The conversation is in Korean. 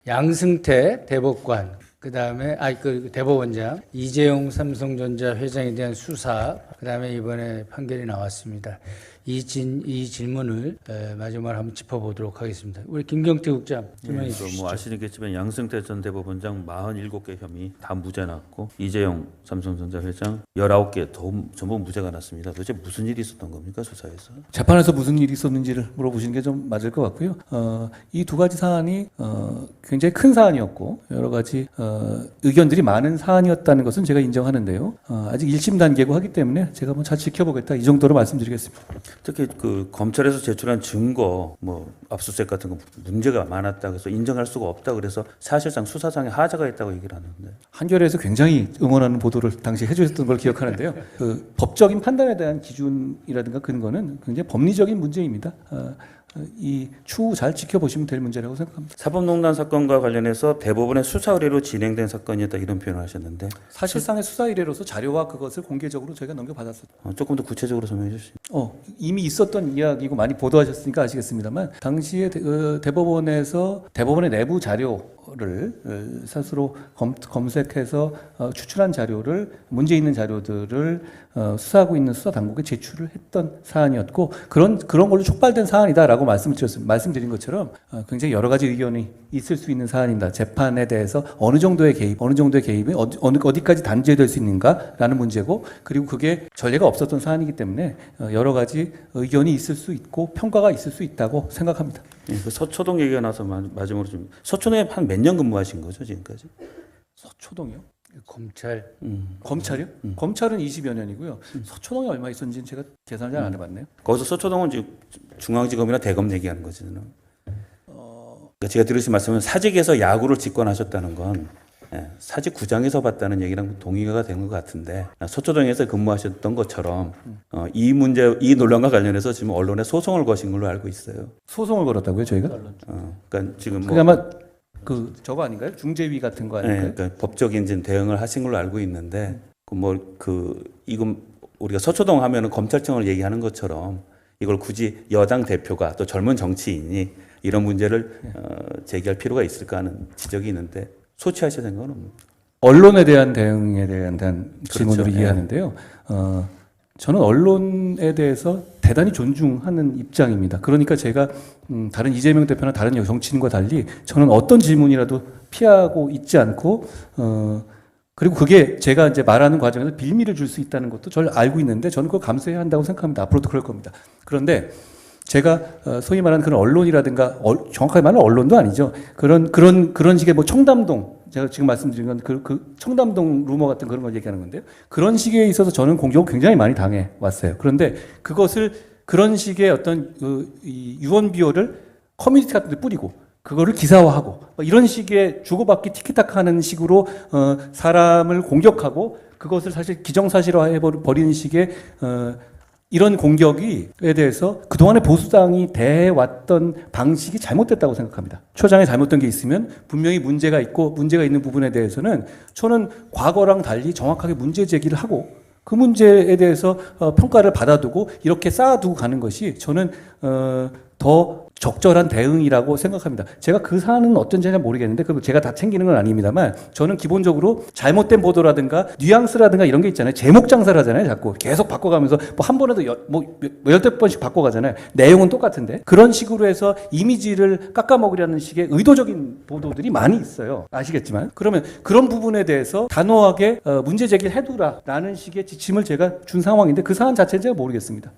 양승태 대법관, 그다음에 그 대법원장, 이재용 삼성전자 회장에 대한 수사, 그다음에 이번에 판결이 나왔습니다. 이 질문을 마지막으로 한번 짚어보도록 하겠습니다. 우리 김경태 국장 질문해 주시죠. 뭐 아시겠지만 양승태 전 대법원장 47개 혐의 다 무죄 났고, 이재용 삼성전자 회장 19개 전부 무죄가 났습니다. 도대체 무슨 일이 있었던 겁니까, 수사에서? 재판에서 무슨 일이 있었는지를 물어보시는 게 좀 맞을 것 같고요. 이 두 가지 사안이 굉장히 큰 사안이었고 여러 가지 의견들이 많은 사안이었다는 것은 제가 인정하는데요. 아직 1심 단계고 하기 때문에 제가 뭐 잘 지켜보겠다, 이 정도로 말씀드리겠습니다. 특히 그 검찰에서 제출한 증거, 뭐 압수수색 같은 거 문제가 많았다, 그래서 인정할 수가 없다, 그래서 사실상 수사상에 하자가 있다고 얘기를 하는데, 한겨레에서 굉장히 응원하는 보도를 당시 해주셨던 걸 기억하는데요. 그 법적인 판단에 대한 기준이라든가 근거는 굉장히 법리적인 문제입니다. 이 추후 잘 지켜보시면 될 문제라고 생각합니다. 사법농단 사건과 관련해서 대법원의 수사 의뢰로 진행된 사건이었다, 이런 표현을 하셨는데, 사실상의 수사 의뢰로서 자료와 그것을 공개적으로 저희가 넘겨받았어요. 조금 더 구체적으로 설명해 주시죠. 이미 있었던 이야기고 많이 보도하셨으니까 아시겠습니다만, 당시에 대법원에서 대법원의 내부 자료를 스스로 검색해서 추출한 자료를, 문제 있는 자료들을 수사하고 있는 수사 당국에 제출을 했던 사안이었고, 그런 걸로 촉발된 사안이다라고 말씀드린 것처럼 굉장히 여러 가지 의견이 있을 수 있는 사안입니다. 재판에 대해서 어느 정도의 개입이 어디까지 단죄될 수 있는가라는 문제고, 그리고 그게 전례가 없었던 사안이기 때문에 여러 가지 의견이 있을 수 있고 평가가 있을 수 있다고 생각합니다. 그 서초동 얘기가 나서 마지막으로 좀, 서초동에 한 몇 년 근무하신 거죠, 지금까지? 서초동이요? 검찰이요? 검찰은 20여 년이고요. 서초동에 얼마 있었는지는 제가 계산을 잘 안 해봤네요. 거기서 서초동은 지금 중앙지검이나 대검 얘기하는 거잖아요. 그러니까 제가 들으신 말씀은 사직에서 야구를 직권하셨다는 건 사직구장에서 봤다는 얘기랑 동의가 되는 것 같은데, 서초동에서 근무하셨던 것처럼 이 논란과 관련해서 지금 언론에 소송을 거신 걸로 알고 있어요. 소송을 걸었다고요, 저희가? 그러니까 지금 그게 아마 저거 아닌가요? 중재위 같은 거 아닌가요? 그러니까 법적인 이제 대응을 하신 걸로 알고 있는데, 이건 우리가 서초동 하면은 검찰청을 얘기하는 것처럼 이걸 굳이 여당 대표가 또 젊은 정치인이 이런 문제를 제기할 필요가 있을까 하는 지적이 있는데, 소치하실 생각은 없나요? 언론에 대한 대응에 대한 질문으로 그렇죠. 이해하는데요. 저는 언론에 대해서 대단히 존중하는 입장입니다. 그러니까 제가 다른 이재명 대표나 다른 정치인과 달리 저는 어떤 질문이라도 피하고 있지 않고, 그리고 그게 제가 이제 말하는 과정에서 빌미를 줄 수 있다는 것도 저를 알고 있는데, 저는 그걸 감수해야 한다고 생각합니다. 앞으로도 그럴 겁니다. 그런데 제가 소위 말하는 그런 언론이라든가, 정확하게 말하면 언론도 아니죠. 그런 식의 뭐 청담동, 제가 지금 말씀드린 건 그 청담동 루머 같은 그런 걸 얘기하는 건데요. 그런 식에 있어서 저는 공격을 굉장히 많이 당해 왔어요. 그런데 그런 식의 어떤 이 유언 비어를 커뮤니티 같은 데 뿌리고 그거를 기사화하고 이런 식의 주고받기 티키타카하는 식으로 사람을 공격하고 그것을 사실 기정사실화해 버리는 식의 이런 공격에 대해서 그동안에 보수당이 대해왔던 방식이 잘못됐다고 생각합니다. 초장에 잘못된 게 있으면 분명히 문제가 있고, 문제가 있는 부분에 대해서는 저는 과거랑 달리 정확하게 문제 제기를 하고 그 문제에 대해서 평가를 받아두고 이렇게 쌓아두고 가는 것이 저는 더 적절한 대응이라고 생각합니다. 제가 그 사안은 어떤지 잘 모르겠는데, 그걸 제가 다 챙기는 건 아닙니다만, 저는 기본적으로 잘못된 보도라든가 뉘앙스라든가 이런 게 있잖아요. 제목 장사를 하잖아요. 자꾸 계속 바꿔가면서 뭐 한 번에도 열댓 번씩 바꿔가잖아요. 내용은 똑같은데 그런 식으로 해서 이미지를 깎아먹으려는 식의 의도적인 보도들이 많이 있어요. 아시겠지만, 그러면 그런 부분에 대해서 단호하게 문제 제기를 해두라라는 식의 지침을 제가 준 상황인데, 그 사안 자체는 제가 모르겠습니다.